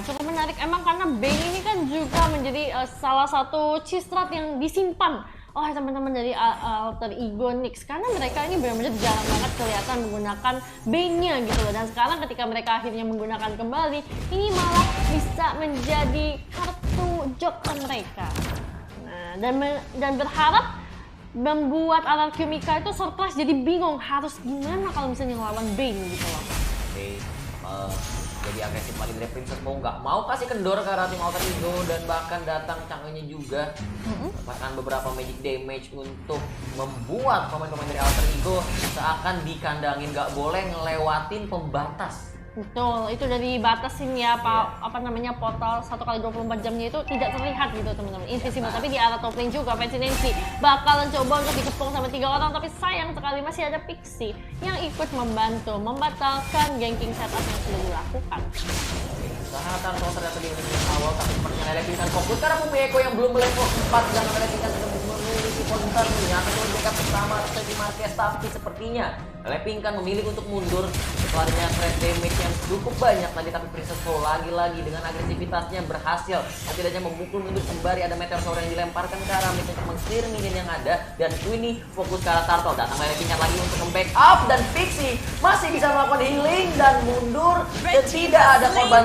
cukup menarik emang karena Bane ini kan juga menjadi salah satu cheese-strat yang disimpan oleh teman-teman dari Alter Ego Nyx, karena mereka ini benar-benar jarang banget kelihatan menggunakan Bane-nya gitu loh. Dan sekarang ketika mereka akhirnya menggunakan kembali, ini malah bisa menjadi kartu joker mereka. Nah, dan berharap membuat Araki Mika itu surprise, jadi bingung harus gimana kalau misalnya ngelawan Bane gitu loh. Jadi agresif lagi dari Princess Mo, nggak mau kasih kendor ke arah tim Alter Ego dan bahkan datang Chang'e-nya juga mendapatkan beberapa magic damage untuk membuat pemain-pemain dari Alter Ego seakan dikandangin, nggak boleh ngelewatin pembatas. Betul, itu dari batasin ya apa namanya portal 1x24 jamnya itu tidak terlihat gitu teman-teman, invisible. Tapi di arah top lane juga Fancy Nancy bakalan coba untuk dikepung sama 3 orang, tapi sayang sekali masih ada Pixie yang ikut membantu membatalkan ganking setup yang sudah dilakukan. Usaha Tarto ternyata di menit awal, tapi sepertinya Lele Pingsan fokus karena Fumieko yang belum level 4 dan Lele Pingsan sudah memiliki counter menyatu backup bersama Teddy Marquez, tapi sepertinya Lele Pingsan memilih untuk mundur setelah dengan threat damage yang cukup banyak tadi, tapi Princess Pro lagi-lagi dengan agresivitasnya berhasil setidaknya memukul mundur sembari ada Meteor Shower yang dilemparkan ke arah mid untuk meng-clear minion yang ada, dan Queenie fokus ke arah Tarto. Datang Lele Pingsan lagi untuk nge-backup dan Pixie masih bisa melakukan healing dan mundur dan tidak ada korban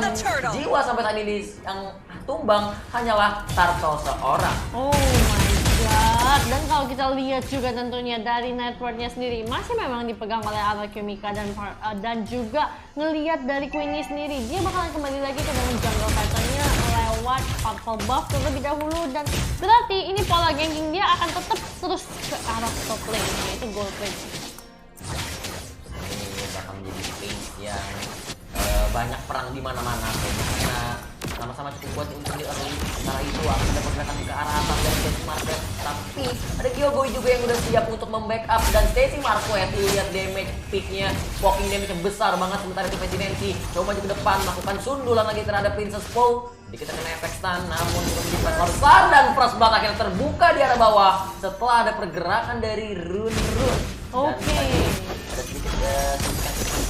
jiwa sampai tadi yang tumbang hanyalah Tarto seorang. Oh my god, dan kalau kita lihat juga tentunya dari networknya sendiri masih memang dipegang oleh Araki Mika dan juga ngelihat dari Queenie sendiri, dia bakalan kembali lagi ke dalam jungle patternnya lewat purple buff terlebih dahulu, dan berarti ini pola ganking dia akan tetap terus ke arah top lane, yaitu gold lane. Ini bakal menjadi lane yang banyak perang di mana-mana karena sama-sama cukup kuat untuk di early. Setelah itu akan ada pergerakan ke arah atas dari Stacy Marquez, tapi ada Kyogoy juga yang udah siap untuk membackup, dan Stacy Marquez lihat damage peaknya, poking damage yang besar banget. Sementara itu Presidensi coba maju ke depan melakukan sundulan lagi terhadap Princess Paul. Jadi kita kena efek stun, namun juga menjadi pressure besar dan frostbite akhirnya terbuka di arah bawah setelah ada pergerakan dari Run. Oke. Ada sedikit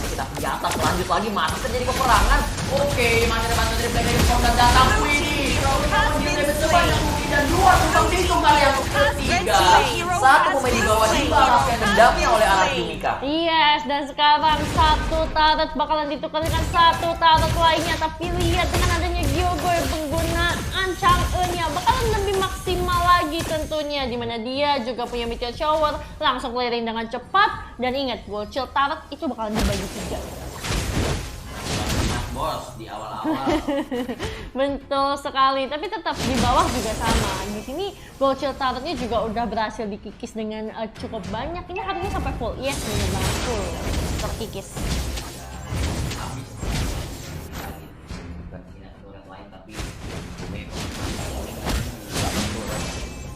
kita di atas, lanjut lagi masih terjadi peperangan. Oke, masih ada bantuan dari Black Storm dan datang Queenie. Namun dia lebih sebanyak mungkin dan 2 tumbang tikung kali yang ketiga. Satu pemain di bawah dibalaskan dendamnya oleh Araki Mika. Yes, dan sekarang satu turret bakalan ditukar dengan satu turret lainnya, tapi lihat dengan adanya Kyogoy penggunaan Chang'e-nya bakalan lebih maksimal lagi tentunya, dimana dia juga punya Meteor Shower langsung clearing dengan cepat, dan ingat gold shield turret itu bakalan dibagi 3. Bos di awal-awal. Betul sekali, tapi tetap di bawah juga sama. Di sini gold shield turretnya juga udah berhasil dikikis dengan cukup banyak. Ini harusnya sampai full. Yes, bener banget full terkikis.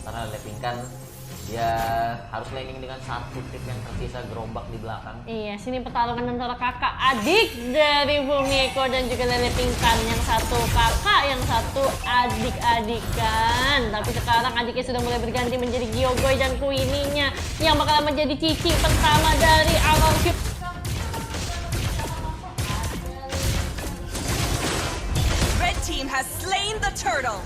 Karena Lepingkan dia harus laning dengan satu trip yang tersisa gerombak di belakang. Iya, sini pertarungan antara kakak adik dari Fumieko dan juga Lele Pingkan. Yang satu kakak, yang satu adik-adikan. Tapi sekarang adiknya sudah mulai berganti menjadi Kyogoy dan Queenie-nya yang bakalan menjadi cici pertama dari Araki. Red team has slain the turtle.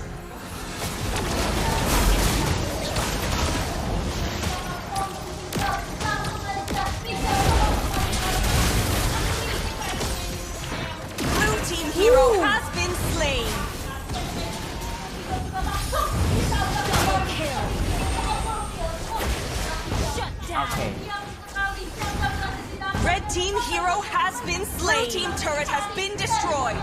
Team hero has been slain. Oke. Red team hero has been slain. Blue team turret has been destroyed.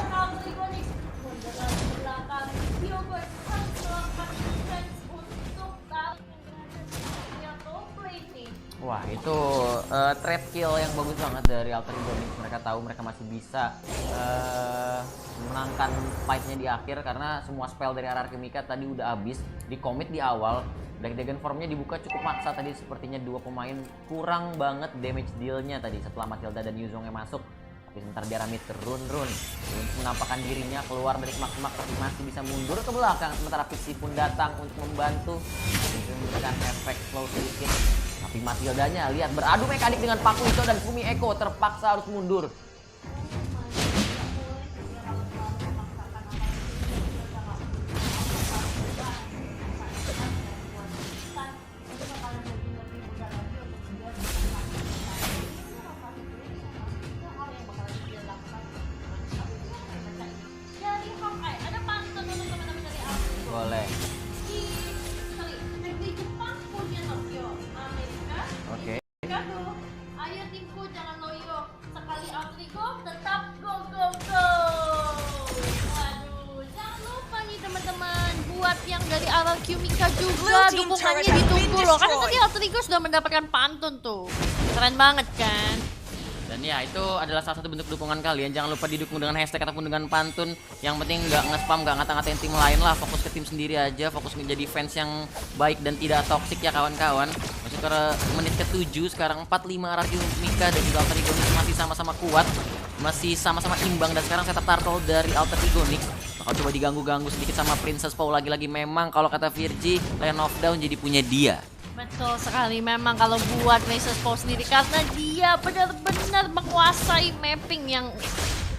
Wah, itu trap kill yang bagus banget dari Alter Ego. Mereka tahu mereka masih bisa menangkan fight-nya di akhir karena semua spell dari Araki Mika tadi udah habis di commit di awal. Black Dragon formnya dibuka cukup maksa tadi, sepertinya 2 pemain kurang banget damage deal-nya tadi setelah Matilda dan Yuzongnya masuk. Tapi sebentar dia Ramit Run untuk menampakkan dirinya keluar dari semak-semak, tapi masih bisa mundur ke belakang. Sementara Pixie pun datang untuk membantu memberikan efek slow sedikit. Tapi Matildanya lihat beradu mekanik dengan Pakuito dan Fumieko terpaksa harus mundur. wabarakatuh. Ayo timku jangan loyo. Sekali Altrigo tetap go go go. Waduh, jangan lupa nih teman-teman buat yang dari arah Qmika juga Blue team dukungannya turret has ditunggu been loh. Karena destroyed. tadi Altrigo sudah mendapatkan pantun tuh. Keren banget kan? Dan ya itu adalah salah satu bentuk dukungan kalian. Jangan lupa didukung dengan hashtag ataupun dengan pantun. Yang penting nggak nge-spam, nggak ngata-ngatain tim lain lah. Fokus ke tim sendiri aja. Fokus menjadi fans yang baik dan tidak toksik ya kawan-kawan. Masih ke menit ke-7 sekarang 4-5 arah Qmika dan juga Alter Ego Nix masih sama-sama kuat. Masih sama-sama imbang dan sekarang setup turtle dari Alter Ego Nix bakal coba diganggu-ganggu sedikit sama Princess Paul lagi-lagi. Memang kalau kata Virgi, Land of Down jadi punya dia. Betul sekali memang kalau buat Princess Paul sendiri karena dia benar-benar menguasai mapping yang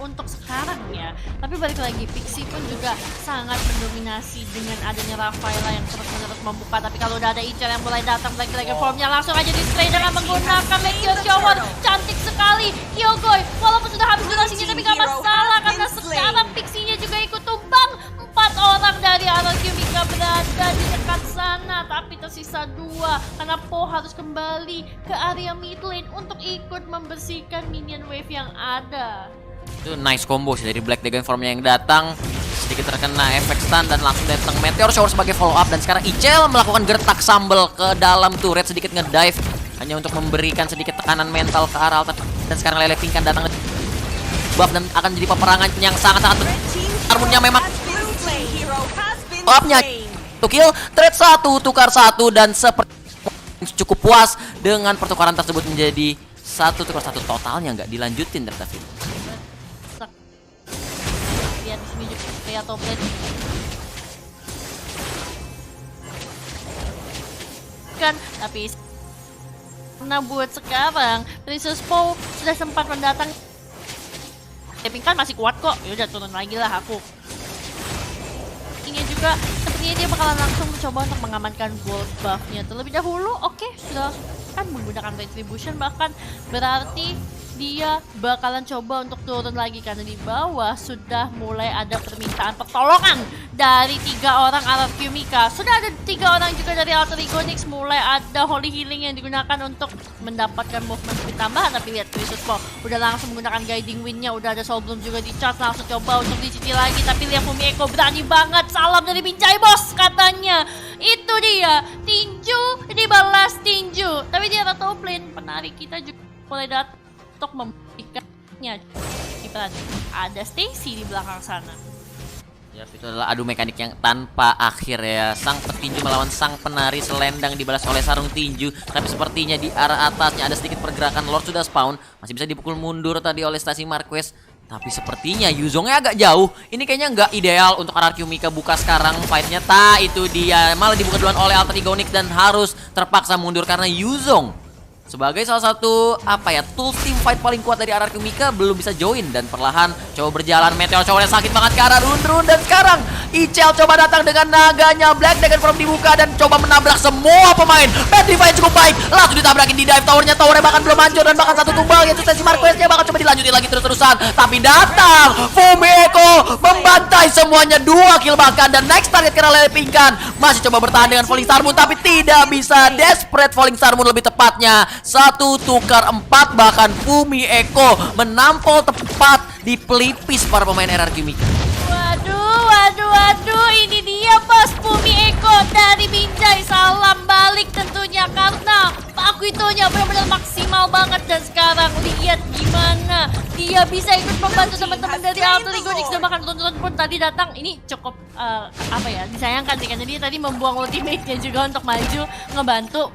untuk sekarang ya. Tapi balik lagi Pixie pun juga sangat mendominasi dengan adanya Rafaela yang terus-menerus membuka. Tapi kalau udah ada Ichel yang mulai datang lagi-lagi formnya langsung aja display dengan menggunakan Meteor Shower. Cantik sekali Kyogoi walaupun sudah habis durasinya tapi gak masalah karena sekarang Pixie-nya juga ikut tumbang. 4 orang dari arah Qmika berada di dekat sana tapi tersisa 2 karena Po harus kembali ke area mid lane untuk ikut membersihkan minion wave yang ada. Itu nice combo sih dari Black Dragon formnya yang datang. Sedikit terkena efek stun dan langsung datang Meteor Shower sebagai follow up. Dan sekarang Ichel melakukan gertak sambal ke dalam turret, sedikit ngedive hanya untuk memberikan sedikit tekanan mental ke arah Alter. Dan sekarang Lele Pink kan datang buff dan akan jadi peperangan yang sangat-sangat Armunnya memang up-nya to kill, trade 1, tukar 1 dan seperti cukup puas dengan pertukaran tersebut menjadi 1 tukar 1 totalnya nggak dilanjutin ternyata. Lihat di sini juga kayak top lane. Kan tapi karena buat sekarang Princess Paul sudah sempat mendatang. Tapi kan masih kuat kok. Yaudah turun lagi lah aku. Ini juga sepertinya dia bakalan langsung mencoba untuk mengamankan gold buff-nya terlebih dahulu. Oke, sudah kan menggunakan retribution bahkan berarti dia bakalan coba untuk turun lagi karena di bawah sudah mulai ada permintaan pertolongan dari 3 orang Arab Qmika. Sudah ada 3 orang juga dari Alter Ego Nix, mulai ada Holy Healing yang digunakan untuk mendapatkan movement speed tambahan. Tapi lihat Princess Paul udah langsung menggunakan Guiding Wind-nya, udah ada Soul Bloom juga di charge, langsung coba untuk dicicil lagi. Tapi lihat Fumi Eko berani banget, salam dari Binjai bos katanya. Itu dia, tinju dibalas tinju. Tapi dia top lane, penarik kita juga mulai datang untuk memberikannya. Ada Stacy di belakang sana. Ya, itu adalah adu mekanik yang tanpa akhir ya. Sang petinju melawan sang penari selendang dibalas oleh sarung tinju. Tapi sepertinya di arah atasnya ada sedikit pergerakan. Lord sudah spawn, masih bisa dipukul mundur tadi oleh Stasi Marquez. Tapi sepertinya Yuzongnya agak jauh. Ini kayaknya nggak ideal untuk RRQ Mika buka sekarang fightnya. Itu dia malah dibuka duluan oleh Alter Ego Nix dan harus terpaksa mundur karena Yuzong sebagai salah satu tools team fight paling kuat dari RRQ Mika belum bisa join dan perlahan coba berjalan. Meteor Shower yang sakit banget ke arah Run dan sekarang Ichel coba datang dengan naganya. Black Dragon Form dibuka dan coba menabrak semua pemain. Petrify cukup baik, langsung ditabrakin di dive towernya bahkan belum hancur dan bahkan satu tumbal yaitu Stasi Marquez-nya bakal coba dilanjutin lagi terus-terusan. Tapi datang Fumi Eko membantai semuanya, 2 kill bahkan dan next target kena Lele Pingkan. Masih coba bertahan dengan Falling Star Moon tapi tidak bisa. Desperate Falling Star Moon lebih tepatnya. 1 tukar 4 bahkan Fumi Eko menampol tepat di pelipis para pemain RRQ Mika. Waduh, ini dia bos Fumi Eko dari Binjai. Salam balik tentunya karena aku itunya benar-benar maksimal banget. Dan sekarang lihat gimana dia bisa ikut membantu teman-teman dari Alter Ego Nix dan bahkan Run pun tadi datang. Ini cukup disayangkan sih karena dia tadi membuang ultimate-nya juga untuk maju ngebantu.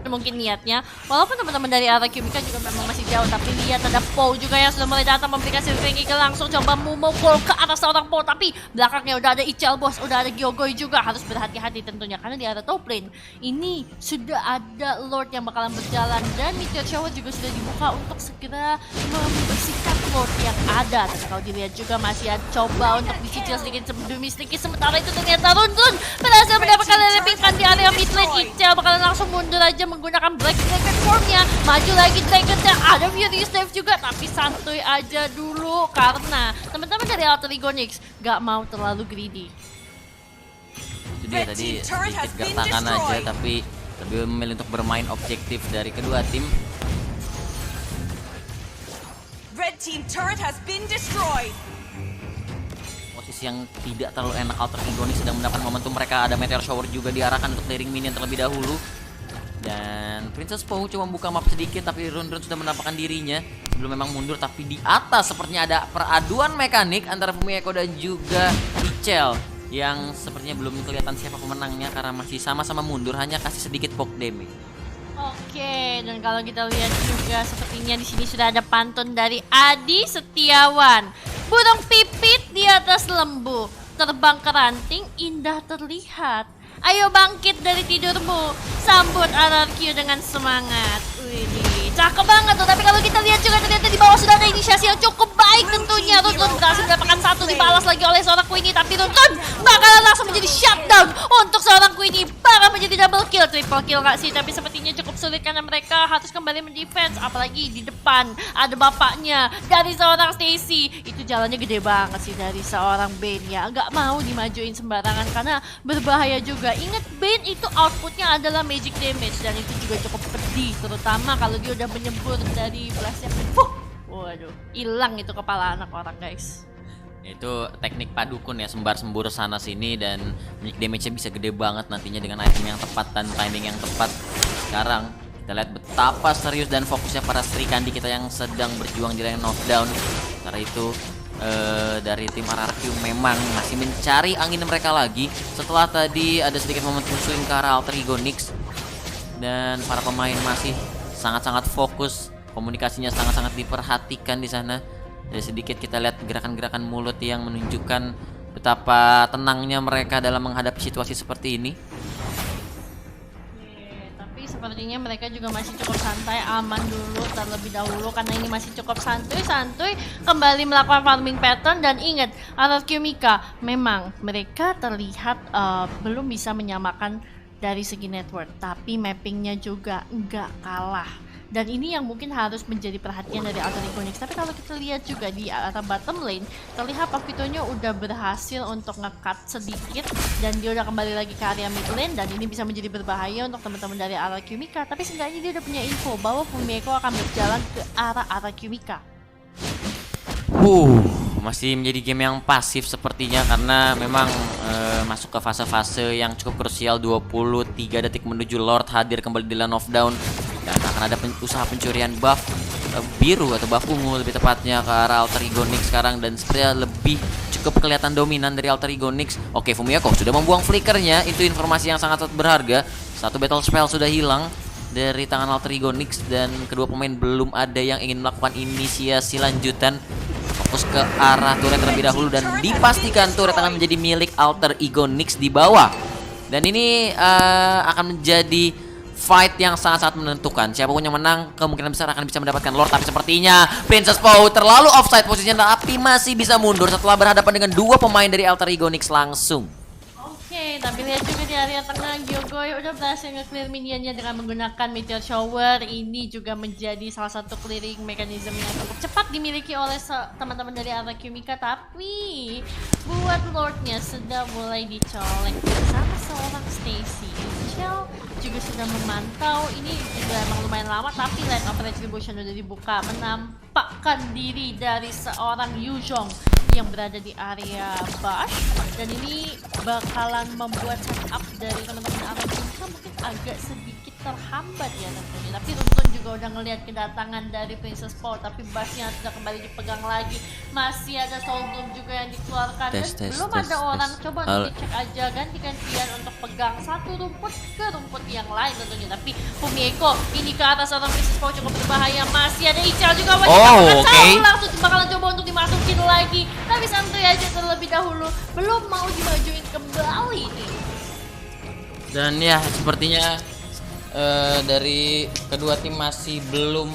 Mungkin niatnya, walaupun teman-teman dari RRQ Mika juga memang masih jauh, tapi lihat ada Po juga yang sudah mulai datang memberikan Silvering Eagle, langsung coba memukul ke arah seorang Po, tapi belakangnya udah ada Ichel bos, udah ada Gyogoi juga, harus berhati-hati tentunya karena di arah top lane ini sudah ada Lord yang bakalan berjalan dan Meteor Shower juga sudah dibuka untuk segera membersihkan Lord yang ada. Dan kalau dilihat juga masih ada coba untuk dicicil sedikit demi sedikit, sementara itu ternyata Run berhasil mendapatkan Lele Pingkan di area mid lane. Ichel bakalan langsung mundur aja menggunakan Black Dragon formnya, maju lagi Dragonnya, ada Furious Dive juga, tapi santuy aja dulu karena teman-teman dari Alter Ego Nix gak mau terlalu greedy. Itu dia tadi sedikit gertakan aja tapi lebih memilih untuk bermain objektif dari kedua tim. Red team turret has been destroyed. Posisi yang tidak terlalu enak, Alter Ego Nix sedang mendapat momentum. Mereka ada Meteor Shower juga diarahkan untuk clearing minion terlebih dahulu. Dan Princess Poe coba membuka map sedikit, tapi Run sudah menampakkan dirinya. Belum memang mundur, tapi di atas sepertinya ada peraduan mekanik antara Fumieko dan juga Ichel, yang sepertinya belum kelihatan siapa pemenangnya karena masih sama-sama mundur, hanya kasih sedikit poke damage. Oke, dan kalau kita lihat juga sepertinya di sini sudah ada pantun dari Adi Setiawan. Burung pipit di atas lembu, terbang ke ranting indah terlihat. Ayo bangkit dari tidurmu, sambut RRQ dengan semangat. Wih, cakep banget tuh. Tapi kalau kita lihat juga ternyata di bawah sudah ada inisiasi yang cukup baik tentunya. Runtun berhasil mendapatkan satu, dibalas lagi oleh seorang Queenie. Tapi Runtun bakalan langsung menjadi shutdown untuk seorang Queenie. Bakal menjadi double kill, triple kill gak sih? Tapi sepertinya cukup sulit karena mereka harus kembali mendefense. Apalagi di depan ada bapaknya dari seorang Stacy. Itu jalannya gede banget sih dari seorang Bane ya. Gak mau dimajuin sembarangan karena berbahaya juga. Ingat Bane itu outputnya adalah magic damage dan itu juga cukup pedih, terutama kalau dia udah menyembur dari blastnya. Waduh, hilang itu kepala anak orang guys. Itu teknik padukun ya, sembar-sembur sana sini dan magic damage-nya bisa gede banget nantinya dengan item yang tepat dan timing yang tepat. Sekarang kita lihat betapa serius dan fokusnya para Sri Kandi kita yang sedang berjuang di lane knockdown. Karena itu dari tim RRQ memang masih mencari angin mereka lagi setelah tadi ada sedikit momentum swing ke arah Alter Ego Nix, dan para pemain masih sangat-sangat fokus, komunikasinya sangat-sangat diperhatikan di sana. Dari sedikit kita lihat gerakan-gerakan mulut yang menunjukkan betapa tenangnya mereka dalam menghadapi situasi seperti ini. Sepertinya mereka juga masih cukup santai, aman dulu terlebih dahulu karena ini masih cukup santuy kembali melakukan farming pattern. Dan ingat, RRQ Mika memang mereka terlihat belum bisa menyamakan dari segi network, tapi mappingnya juga nggak kalah. Dan ini yang mungkin harus menjadi perhatian dari Alter Ego Nix. Tapi kalau kita lihat juga di arah bottom lane, terlihat Pavitonya udah berhasil untuk nge-cut sedikit dan dia udah kembali lagi ke area mid lane, dan ini bisa menjadi berbahaya untuk teman-teman dari RRQ Mika. Tapi seenggaknya dia udah punya info bahwa Fumieko akan berjalan ke arah RRQ Mika. Masih menjadi game yang pasif sepertinya karena memang masuk ke fase-fase yang cukup krusial. 23 detik menuju Lord hadir kembali di lane of down, dan akan ada usaha pencurian buff biru atau buff ungu lebih tepatnya ke arah Alter Ego Nix sekarang, dan sepertinya lebih cukup kelihatan dominan dari Alter Ego Nix. Oke, Fumieko sudah membuang flickernya, itu informasi yang sangat berharga. Satu battle spell sudah hilang dari tangan Alter Ego Nix dan kedua pemain belum ada yang ingin melakukan inisiasi lanjutan. Fokus ke arah turret terlebih dahulu dan dipastikan turret akan menjadi milik Alter Ego Nix di bawah. Dan ini akan menjadi fight yang sangat-sangat menentukan. Siapapun yang menang kemungkinan besar akan bisa mendapatkan Lord. Tapi sepertinya Princess Poe terlalu offside posisinya, tapi masih bisa mundur setelah berhadapan dengan dua pemain dari Alter Ego Nix langsung. Oke, tapi lihat juga di area tengah, Gyogoy udah berhasil nge-clear minionnya dengan menggunakan Meteor Shower. Ini juga menjadi salah satu clearing mekanisme yang cukup cepat dimiliki oleh teman-teman dari RRQ Mika. Tapi buat Lordnya sudah mulai dicolek sama seorang Stacy. Ichel juga sudah memantau. Ini juga emang lumayan lama, tapi line of retribution udah dibuka, menampakkan diri dari seorang Yuzhong yang berada di area Bash, dan ini bakalan membuat setup dari teman-teman RRQ Mika mungkin agak sedikit terhambat ya tentunya. Tapi Runtun juga udah ngelihat kedatangan dari Princess Poe, tapi Bashnya sudah kembali dipegang lagi. Masih ada Soul Bloom juga yang dikeluarkan, dan belum ada orang. Coba untuk dicek aja ganti-gantian untuk pegang satu rumput ke rumput yang lain tentunya. Tapi Fumieko ini ke atas seorang Princess Poe cukup berbahaya. Masih ada Ichel juga, langsung bakalan coba untuk dimasukin lagi, tapi santai aja terlebih dahulu, belum mau dimajuin kembali nih. Dan ya sepertinya dari kedua tim masih belum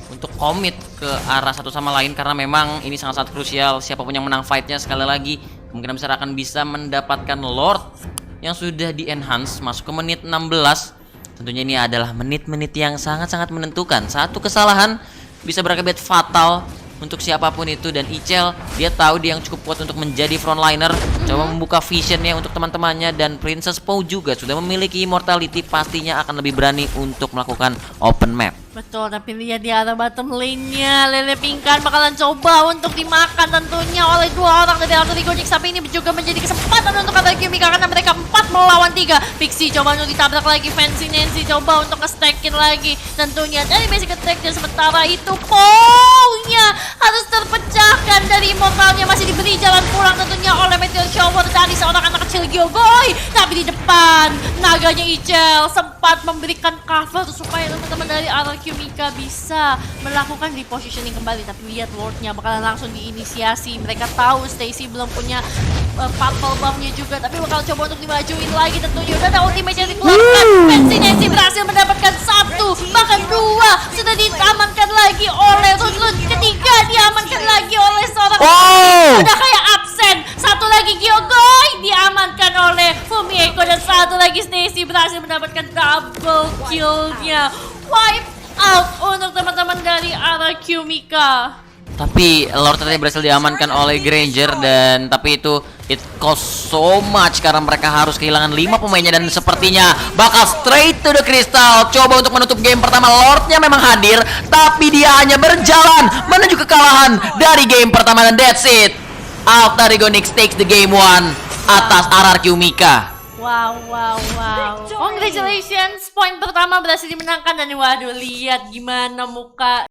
untuk komit ke arah satu sama lain karena memang ini sangat-sangat krusial. Siapapun yang menang fightnya sekali lagi kemungkinan besar akan bisa mendapatkan Lord yang sudah di enhance masuk ke menit 16. Tentunya ini adalah menit-menit yang sangat-sangat menentukan. Satu kesalahan bisa berakibat fatal untuk siapapun itu, dan Ichel dia tahu dia yang cukup kuat untuk menjadi frontliner. Coba membuka visionnya untuk teman-temannya, dan Princess Poe juga sudah memiliki immortality, pastinya akan lebih berani untuk melakukan open map. Betul, tapi lihat di arah bottom lane-nya, Lele Pingkan bakalan coba untuk dimakan tentunya oleh dua orang dari Alter Ego Nyx, tapi ini juga menjadi kesempatan untuk Alter Yumika karena mereka 4 melawan 3. Pixie coba untuk ditabrak lagi, Fancy Nancy coba untuk nge-stackin lagi tentunya dari basic attack, dan sementara itu Paul-nya harus terpecahkan dari Immortal-nya, masih diberi jalan pulang tentunya oleh Meteor Shower dari seorang anak kecil Gyogoi, tapi di depan naganya Ichel sempat memberikan cover supaya teman-teman dari Alter Yumika bisa melakukan repositioning kembali, tapi lihat Lord-nya bakalan langsung diinisiasi. Mereka tahu Stacy belum punya purple buff-nya juga, tapi bakal coba untuk dimajuin lagi tentunya. Udah ada ultimate yang dikeluarkan, Fancy Nancy berhasil mendapatkan 1 bahkan 2 sudah diamankan lagi oleh Run. Ketiga diamankan lagi oleh seorang udah kayak absen. Satu lagi Gyogoi diamankan oleh Fumieko, dan satu lagi Stacy berhasil mendapatkan double kill-nya. Wipe out untuk teman-teman dari arah Yumika. Tapi Lord tadi berhasil diamankan oleh Granger, dan tapi itu it cost so much karena mereka harus kehilangan 5 pemainnya, dan sepertinya bakal straight to the crystal. Coba untuk menutup game pertama, Lordnya memang hadir, tapi dia hanya berjalan menuju kekalahan dari game pertama, dan that's it. Alter Ego Nyx takes the game 1 atas RRQ Mika. Wow. Congratulations, poin pertama berhasil dimenangkan, dan waduh lihat gimana muka